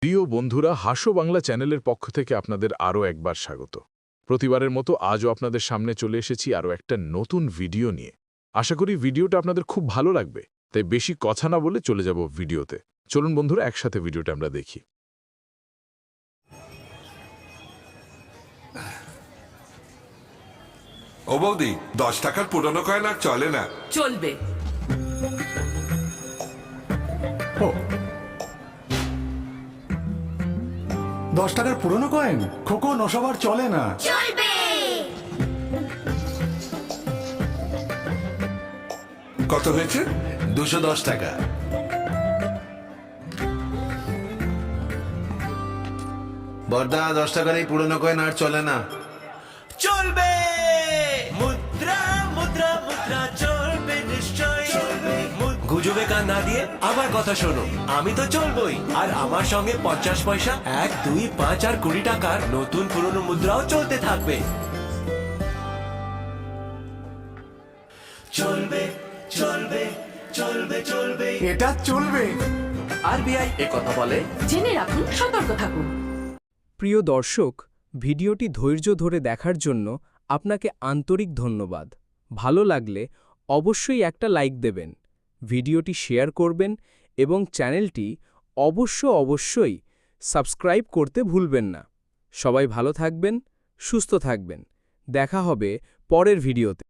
প্রিয় বন্ধুরা, হাসো বাংলা চ্যানেলের পক্ষ থেকে আপনাদের আরও একবার স্বাগত। প্রতিবারের মতো আজও আপনাদের সামনে চলে এসেছি আরও একটা নতুন ভিডিও নিয়ে। আশা করি ভিডিওটা আপনাদের খুব ভালো লাগবে, তাই বেশি কথা না বলে চলে যাব ভিডিওতে। চলুন বন্ধুরা, একসাথে ভিডিওটা আমরা দেখি। ও বৌদি, 10 টাকার পুরনো কয়েন আর চলে না। চলবে। ও 10 টাকার পুরনো কয়েন খোকন, ওসব আর চলে না। চলবে। কত হয়েছে? 210 টাকা। বর্দা, 10 টাকার এই পুরনো কয়েন আর চলে না। চলবে। মুদ্রা মুদ্রা মুদ্রা চলবে, নিশ্চয় চলবে। গুজবে কান না দিয়ে আমার কথা শোনো, আমি তো চলবই। আর আমার সঙ্গে 50 পয়সা, 1, 2, 5 আর 20 টাকার নতুন পুরনো মুদ্রাও চলতে থাকবে। চলবে চলবে চলবে চলবে, এটা চলবে। আরবিআই এ কথা বলে। জেনে রাখুন, সতর্ক থাকুন। প্রিয় দর্শক, ভিডিওটি ধৈর্য ধরে দেখার জন্য আপনাকে আন্তরিক ধন্যবাদ। ভালো লাগলে অবশ্যই একটা লাইক দেবেন, ভিডিওটি শেয়ার করবেন এবং চ্যানেলটি অবশ্যই সাবস্ক্রাইব করতে ভুলবেন না। সবাই ভালো থাকবেন, সুস্থ থাকবেন। দেখা হবে পরের ভিডিওতে।